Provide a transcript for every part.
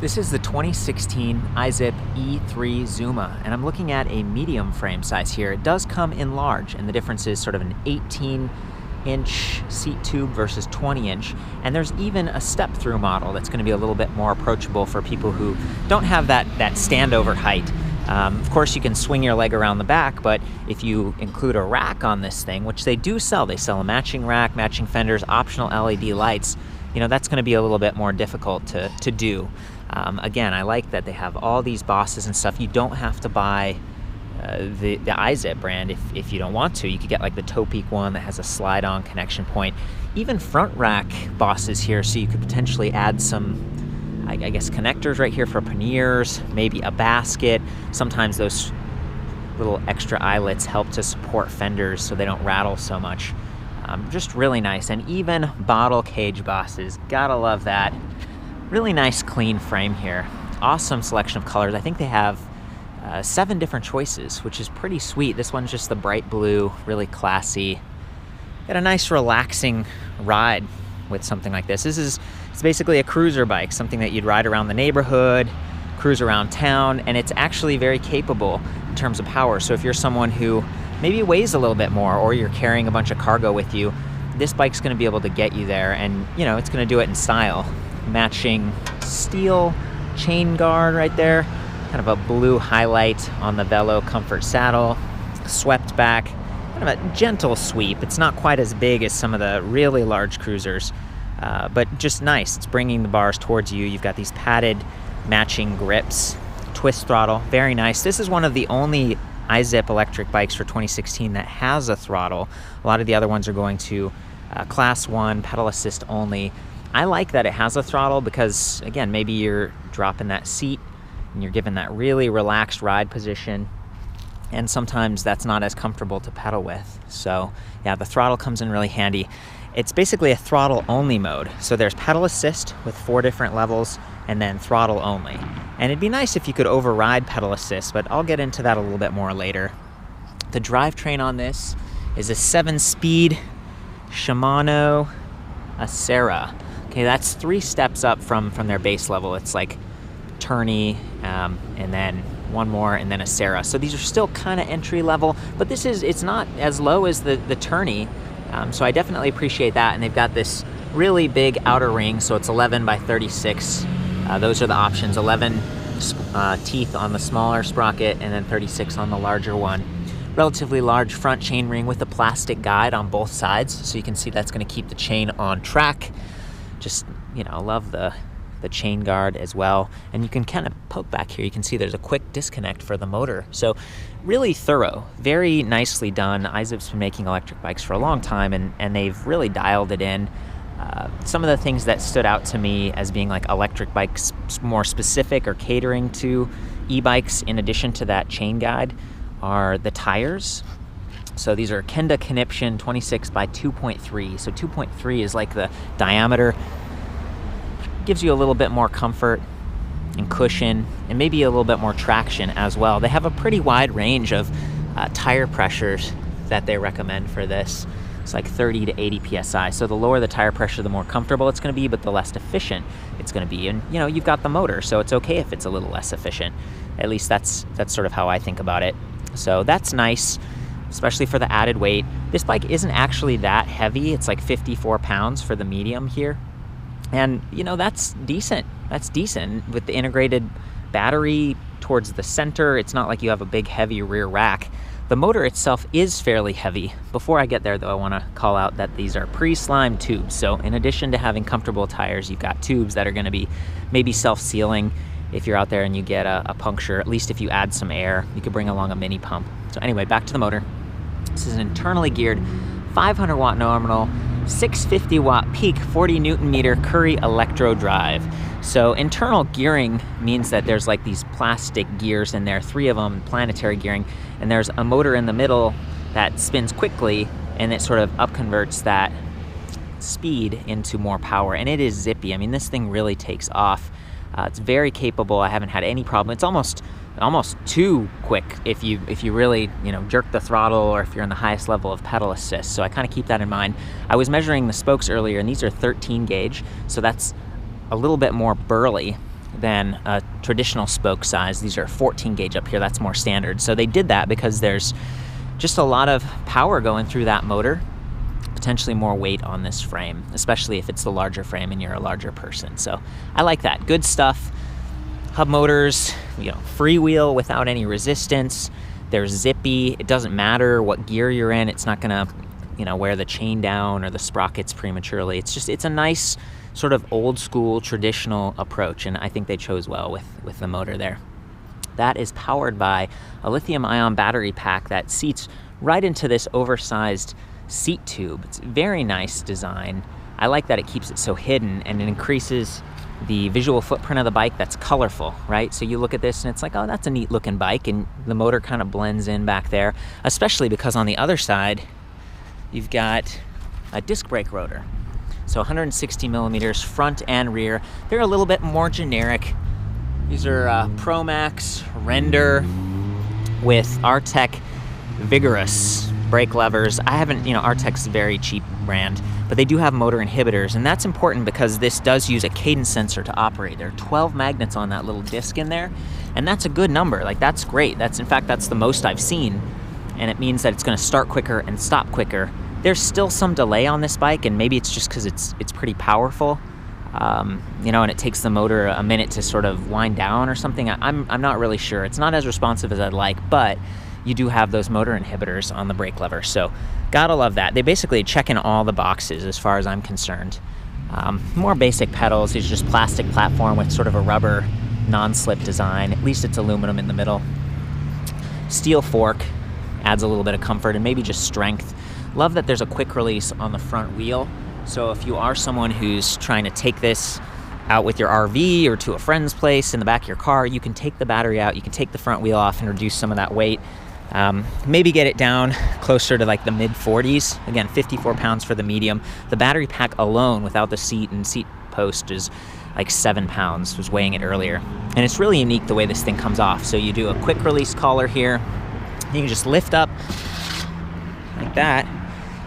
This is the 2016 IZIP E3 Zuma, and I'm looking at a medium frame size here. It does come in large, and the difference is sort of an 18-inch seat tube versus 20-inch, and there's even a step-thru model that's going to be a little bit more approachable for people who don't have that standover height. Of course, you can swing your leg around the back, but if you include a rack on this thing, which they do sell, they sell a matching rack, matching fenders, optional LED lights, you know, that's going to be a little bit more difficult to do. Again, I like that they have all these bosses and stuff. You don't have to buy the IZIP brand if you don't want to. You could get like the toe peak one that has a slide-on connection point. Even front rack bosses here, so you could potentially add some, I guess, connectors right here for panniers, maybe a basket. Sometimes those little extra eyelets help to support fenders so they don't rattle so much. Just really nice. And even bottle cage bosses, gotta love that. Really nice clean frame here. Awesome selection of colors. I think they have 7 different choices, which is pretty sweet. This one's just the bright blue, really classy. Got a nice relaxing ride with something like this. It's basically a cruiser bike, something that you'd ride around the neighborhood, cruise around town, and it's actually very capable in terms of power. So if you're someone who maybe weighs a little bit more, or you're carrying a bunch of cargo with you, this bike's gonna be able to get you there, and you know, it's gonna do it in style. Matching steel chain guard right there, kind of a blue highlight on the Velo Comfort saddle, swept back, kind of a gentle sweep. It's not quite as big as some of the really large cruisers, but just nice. It's bringing the bars towards you. You've got these padded matching grips, twist throttle, very nice. This is one of the only IZIP electric bikes for 2016 that has a throttle. A lot of the other ones are going to class 1, pedal assist only. I like that it has a throttle because, again, maybe you're dropping that seat and you're given that really relaxed ride position, and sometimes that's not as comfortable to pedal with. So yeah, the throttle comes in really handy. It's basically a throttle only mode. So there's pedal assist with 4 different levels, and then throttle only. And it'd be nice if you could override pedal assist, but I'll get into that a little bit more later. The drivetrain on this is a 7-speed Shimano Alivio. Okay, that's 3 steps up from their base level. It's like tourney, and then one more, and then a Alivio. So these are still kind of entry level, but it's not as low as the tourney. So I definitely appreciate that. And they've got this really big outer ring, so it's 11 by 36. Those are the options: 11 teeth on the smaller sprocket, and then 36 on the larger one. Relatively large front chain ring with a plastic guide on both sides, so you can see that's going to keep the chain on track. Just, you know, love the chain guard as well. And you can kind of poke back here. You can see there's a quick disconnect for the motor. So really thorough, very nicely done. IZIP's been making electric bikes for a long time, and they've really dialed it in. Some of the things that stood out to me as being like electric bikes more specific or catering to e-bikes, in addition to that chain guide, are the tires. So these are Kenda Conniption 26 by 2.3. So 2.3 is like the diameter. Gives you a little bit more comfort and cushion, and maybe a little bit more traction as well. They have a pretty wide range of tire pressures that they recommend for this. It's like 30 to 80 PSI. So the lower the tire pressure, the more comfortable it's going to be, but the less efficient it's going to be. And you know, you've got the motor, so it's okay if it's a little less efficient. At least that's sort of how I think about it. So that's nice, especially for the added weight. This bike isn't actually that heavy. It's like 54 pounds for the medium here. And, you know, that's decent. That's decent with the integrated battery towards the center. It's not like you have a big, heavy rear rack. The motor itself is fairly heavy. Before I get there, though, I want to call out that these are pre-slimed tubes. So in addition to having comfortable tires, you've got tubes that are going to be maybe self-sealing. If you're out there and you get a puncture, at least if you add some air, you could bring along a mini pump. So anyway, back to the motor. This is an internally geared 500 watt nominal, 650 watt peak, 40 Newton meter Curry electro drive. So internal gearing means that there's like these plastic gears in there, 3 of them, planetary gearing, and there's a motor in the middle that spins quickly, and it sort of upconverts that speed into more power. And it is zippy. I mean, this thing really takes off. It's very capable. I haven't had any problem. It's almost too quick if you really, you know, jerk the throttle, or if you're in the highest level of pedal assist. So I kind of keep that in mind. I was measuring the spokes earlier, and these are 13 gauge, so that's a little bit more burly than a traditional spoke size. These are 14 gauge up here, that's more standard. So they did that because there's just a lot of power going through that motor, potentially more weight on this frame, especially if it's the larger frame and you're a larger person. So I like that. Good stuff. Hub motors, freewheel without any resistance. There's zippy. It doesn't matter what gear you're in. It's not gonna, wear the chain down or the sprockets prematurely. It's a nice sort of old school traditional approach, and I think they chose well with the motor there. That is powered by a lithium-ion battery pack that seats right into this oversized seat tube. It's a very nice design. I like that it keeps it so hidden, and it increases the visual footprint of the bike that's colorful, right? So you look at this and it's like, oh, that's a neat looking bike, and the motor kind of blends in back there, especially because on the other side, you've got a disc brake rotor. So 160 millimeters front and rear. They're a little bit more generic. These are Pro Max Render with Artec Vigorous brake levers. I haven't, Artec's a very cheap brand, but they do have motor inhibitors, and that's important because this does use a cadence sensor to operate. There are 12 magnets on that little disc in there, and that's a good number. Like, that's great. In fact, that's the most I've seen, and it means that it's going to start quicker and stop quicker. There's still some delay on this bike, and maybe it's just because it's pretty powerful, and it takes the motor a minute to sort of wind down or something. I'm not really sure. It's not as responsive as I'd like, but you do have those motor inhibitors on the brake lever, so gotta love that. They basically check in all the boxes as far as I'm concerned. More basic pedals. These are just plastic platform with sort of a rubber non-slip design. At least it's aluminum in the middle. Steel fork adds a little bit of comfort and maybe just strength. Love that there's a quick release on the front wheel. So if you are someone who's trying to take this out with your RV or to a friend's place in the back of your car, you can take the battery out, you can take the front wheel off and reduce some of that weight. Maybe get it down closer to like the mid 40s. Again, 54 pounds for the medium. The battery pack alone without the seat and seat post is like 7 pounds, was weighing it earlier. And it's really unique the way this thing comes off. So you do a quick release collar here. You can just lift up like that.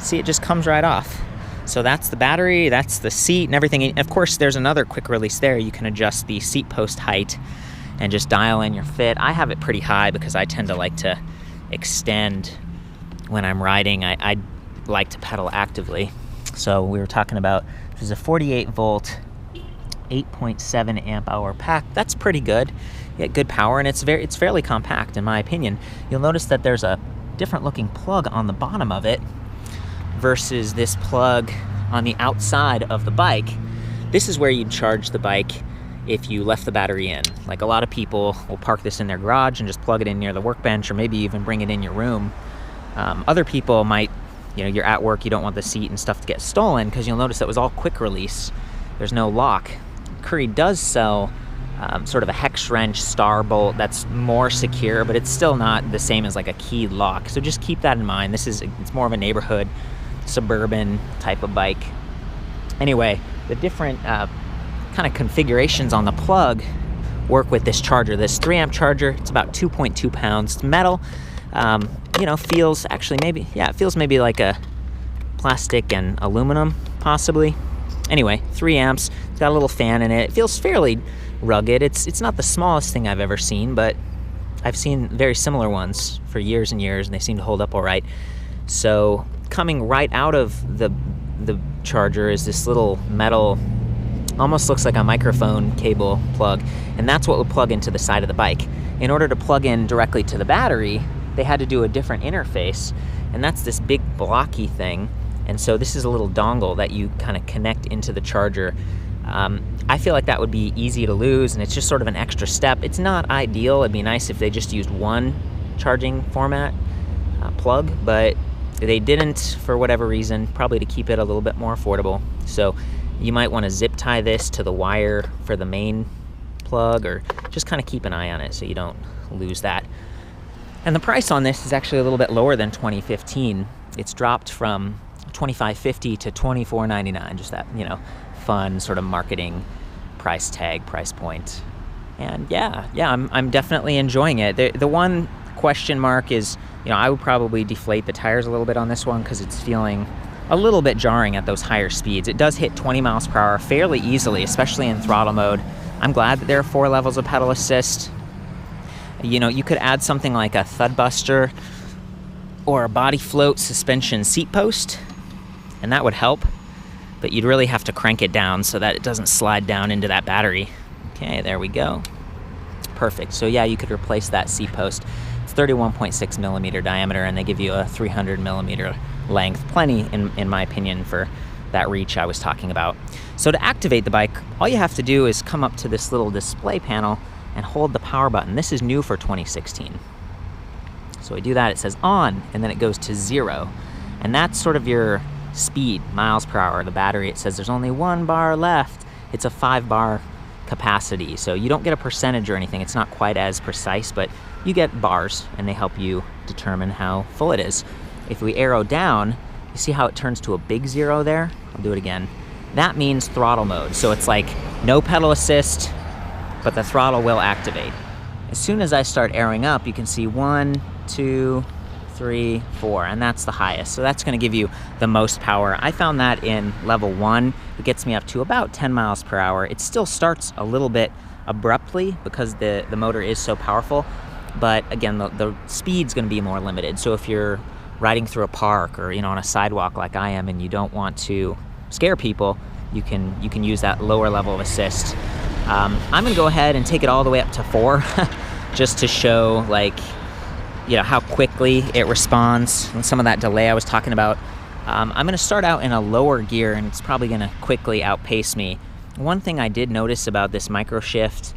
See, it just comes right off. So that's the battery, that's the seat and everything. And of course, there's another quick release there. You can adjust the seat post height and just dial in your fit. I have it pretty high because I tend to like to extend when I'm riding. I like to pedal actively. So we were talking about, this is a 48 volt, 8.7 amp hour pack. That's pretty good. You get good power, and it's fairly compact in my opinion. You'll notice that there's a different looking plug on the bottom of it versus this plug on the outside of the bike. This is where you'd charge the bike if you left the battery in. Like, a lot of people will park this in their garage and just plug it in near the workbench, or maybe even bring it in your room. Other people might, you're at work, you don't want the seat and stuff to get stolen, because you'll notice that was all quick release. There's no lock. Curry does sell sort of a hex wrench star bolt that's more secure, but it's still not the same as like a keyed lock. So just keep that in mind. It's more of a neighborhood, suburban type of bike. Anyway, the different kind of configurations on the plug work with this charger. This 3 amp charger, it's about 2.2 pounds. It's metal. Feels actually it feels maybe like a plastic and aluminum possibly. Anyway, 3 amps. It's got a little fan in it. It feels fairly rugged. It's not the smallest thing I've ever seen, but I've seen very similar ones for years and years, and they seem to hold up all right. So coming right out of the charger is this little metal, almost looks like a microphone cable plug, and that's what will plug into the side of the bike. In order to plug in directly to the battery, they had to do a different interface, and that's this big blocky thing. And so this is a little dongle that you kind of connect into the charger. I feel like that would be easy to lose, and it's just sort of an extra step. It's not ideal. It'd be nice if they just used one charging format plug, but they didn't for whatever reason, probably to keep it a little bit more affordable. So you might want to zip tie this to the wire for the main plug, or just kind of keep an eye on it so you don't lose that. And the price on this is actually a little bit lower than 2015. It's dropped from $25.50 to $24.99. Just that, fun sort of marketing price point. And yeah, I'm definitely enjoying it. The one question mark is, I would probably deflate the tires a little bit on this one because it's feeling a little bit jarring at those higher speeds. It does hit 20 miles per hour fairly easily, especially in throttle mode. I'm glad that there are 4 levels of pedal assist. You know, you could add something like a thud buster or a body float suspension seat post, and that would help, but you'd really have to crank it down so that it doesn't slide down into that battery. Okay, there we go. Perfect. So yeah, you could replace that seat post. It's 31.6 millimeter diameter, and they give you a 300 millimeter length. Plenty, in my opinion, for that reach I was talking about. So to activate the bike, all you have to do is come up to this little display panel and hold the power button. This is new for 2016. So we do that, it says on, and then it goes to 0. And that's sort of your speed, miles per hour. The battery, it says there's only 1 bar left. It's a 5 bar capacity, so you don't get a percentage or anything. It's not quite as precise, but you get bars, and they help you determine how full it is. If we arrow down, you see how it turns to a big 0 there? I'll do it again. That means throttle mode. So it's like no pedal assist, but the throttle will activate. As soon as I start arrowing up, you can see 1, 2, 3, 4, and that's the highest. So that's gonna give you the most power. I found that in level 1, it gets me up to about 10 miles per hour. It still starts a little bit abruptly because the motor is so powerful, but again, the speed's gonna be more limited. So if you're riding through a park or, you know, on a sidewalk like I am, and you don't want to scare people, you can use that lower level of assist. I'm gonna go ahead and take it all the way up to 4 just to show, like, you know, how quickly it responds and some of that delay I was talking about. I'm gonna start out in a lower gear, and it's probably gonna quickly outpace me. One thing I did notice about this micro shift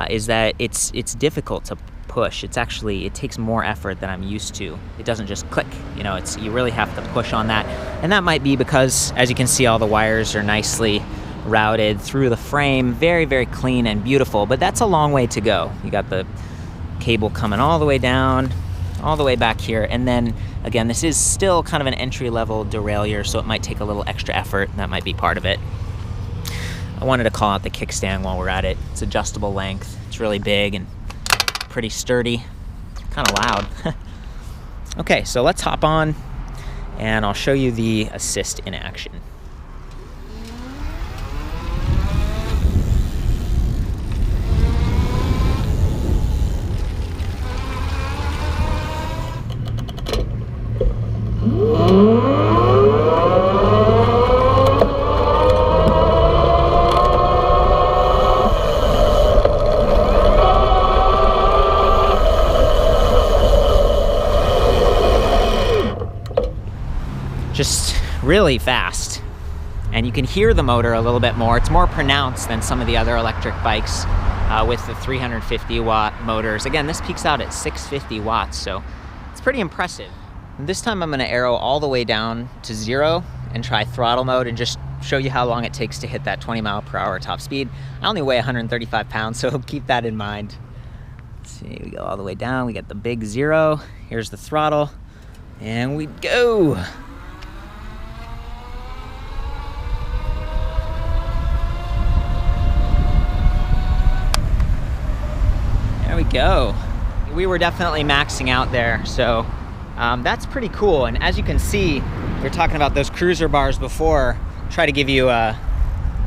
is that it's difficult to push. It takes more effort than I'm used to. It doesn't just click, you know, you really have to push on that. And that might be because, as you can see, all the wires are nicely routed through the frame, very, very clean and beautiful, but that's a long way to go. You got the cable coming all the way down, all the way back here, and then again, this is still kind of an entry-level derailleur, so it might take a little extra effort. That might be part of it. I wanted to call out the kickstand while we're at it. It's adjustable length. It's really big and pretty sturdy, kind of loud. Okay, so let's hop on and I'll show you the assist in action. Just really fast, and you can hear the motor a little bit more. It's more pronounced than some of the other electric bikes with the 350 watt motors. Again, this peaks out at 650 watts, so it's pretty impressive. And this time I'm going to arrow all the way down to 0 and try throttle mode and just show you how long it takes to hit that 20 mile per hour top speed. I only weigh 135 pounds, so keep that in mind. Let's see, we go all the way down, we get the big 0, here's the throttle, and we go. There we go. We were definitely maxing out there, so that's pretty cool. And as you can see, we were talking about those cruiser bars before. Try to give you an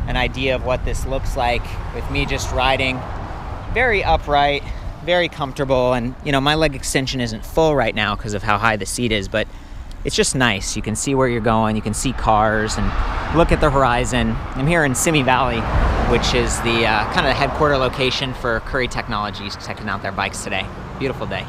idea of what this looks like with me just riding. Very upright, very comfortable, and you know, my leg extension isn't full right now because of how high the seat is, but it's just nice. You can see where you're going, you can see cars and look at the horizon. I'm here in Simi Valley, which is the kind of the headquarter location for Curry Technologies, checking out their bikes today. Beautiful day.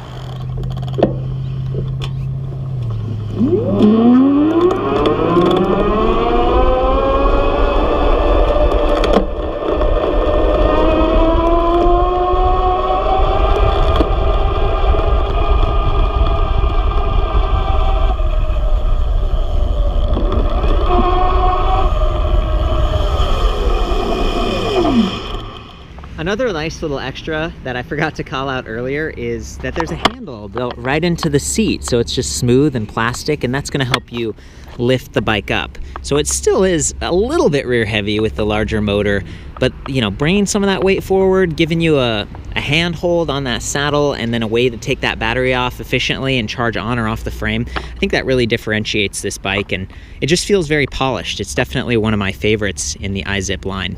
Another nice little extra that I forgot to call out earlier is that there's a handle built right into the seat, so it's just smooth and plastic, and that's going to help you lift the bike up. So it still is a little bit rear heavy with the larger motor, but you know, bringing some of that weight forward, giving you a handhold on that saddle, and then a way to take that battery off efficiently and charge on or off the frame. I think that really differentiates this bike, and it just feels very polished. It's definitely one of my favorites in the IZIP line.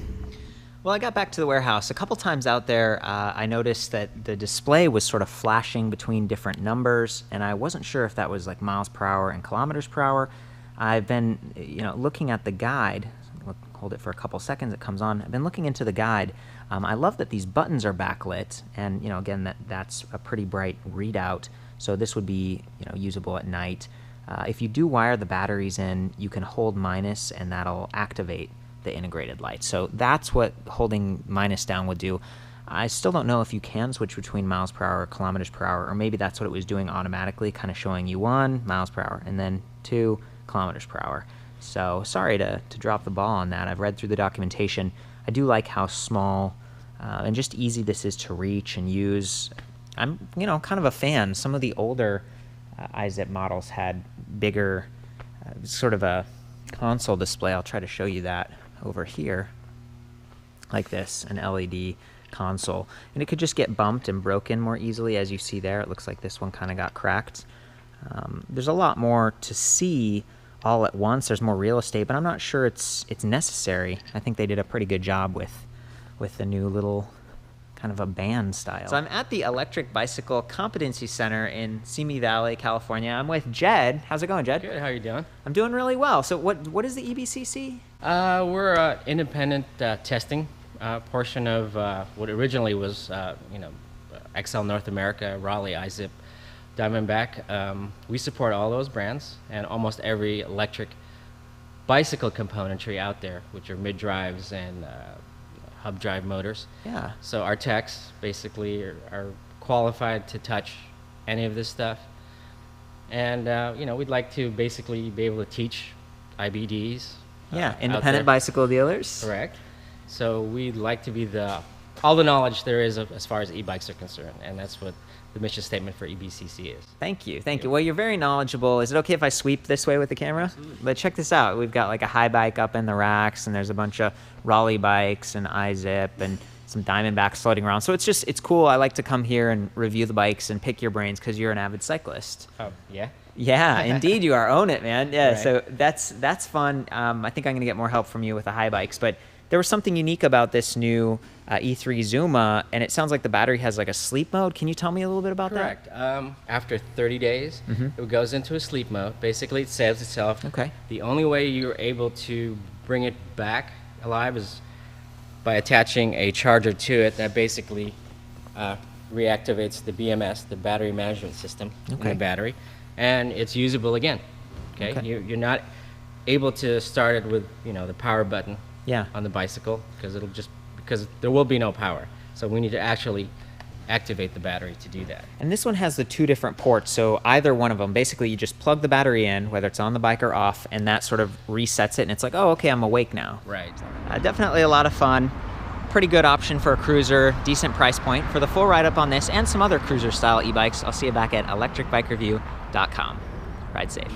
Well, I got back to the warehouse. A couple times out there, I noticed that the display was sort of flashing between different numbers, and I wasn't sure if that was like miles per hour and kilometers per hour. I've been, looking at the guide. Hold it for a couple seconds. It comes on. I've been looking into the guide. I love that these buttons are backlit, and again, that's a pretty bright readout. So this would be, usable at night. If you do wire the batteries in, you can hold minus, and that'll activate the integrated light. So that's what holding minus down would do. I still don't know if you can switch between miles per hour or kilometers per hour, or maybe that's what it was doing automatically, kind of showing you 1 miles per hour and then 2 kilometers per hour. So sorry to drop the ball on that. I've read through the documentation. I do like how small and just easy this is to reach and use. I'm kind of a fan. Some of the older IZIP models had bigger sort of a console display. I'll try to show you that over here, like this, an LED console, and it could just get bumped and broken more easily. As you see there, it looks like this one kind of got cracked. There's a lot more to see all at once. There's more real estate, but I'm not sure it's necessary. I think they did a pretty good job with the new little kind of a band style. So I'm at the Electric Bicycle Competency Center in Simi Valley, California. I'm with Jed. How's it going, Jed? Good. How are you doing? I'm doing really well. So what is the EBCC? We're independent testing portion of what originally was, XL North America, Raleigh, IZIP, Diamondback. We support all those brands and almost every electric bicycle componentry out there, which are mid-drives and hub drive motors. Yeah. So our techs basically are qualified to touch any of this stuff. And, we'd like to basically be able to teach IBDs. Yeah, independent bicycle dealers. Correct. So we'd like to be all the knowledge there is as far as e-bikes are concerned, and that's what the mission statement for EBCC is. Thank you. Well, you're very knowledgeable. Is it okay if I sweep this way with the camera? Absolutely. But check this out. We've got like a high bike up in the racks, and there's a bunch of Raleigh bikes and IZIP and some Diamondbacks floating around. So it's cool. I like to come here and review the bikes and pick your brains because you're an avid cyclist. Oh, yeah? Yeah, indeed you are. Own it, man. Yeah, Right. So that's fun. I think I'm going to get more help from you with the high bikes, but there was something unique about this new E3 Zuma, and it sounds like the battery has like a sleep mode. Can you tell me a little bit about Correct. After 30 days, it goes into a sleep mode. Basically, it saves itself. Okay. The only way you're able to bring it back alive is by attaching a charger to it that basically reactivates the BMS, the battery management system, in the battery, and it's usable again. Okay. You're not able to start it with the power button. Yeah. On the bicycle because there will be no power. So we need to actually activate the battery to do that. And this one has the 2 different ports, so either one of them, basically you just plug the battery in, whether it's on the bike or off, and that sort of resets it, and it's like, oh, okay, I'm awake now. Right. Definitely a lot of fun. Pretty good option for a cruiser, decent price point. For the full write-up on this and some other cruiser-style e-bikes, I'll see you back at ElectricBikeReview.com. Ride safe.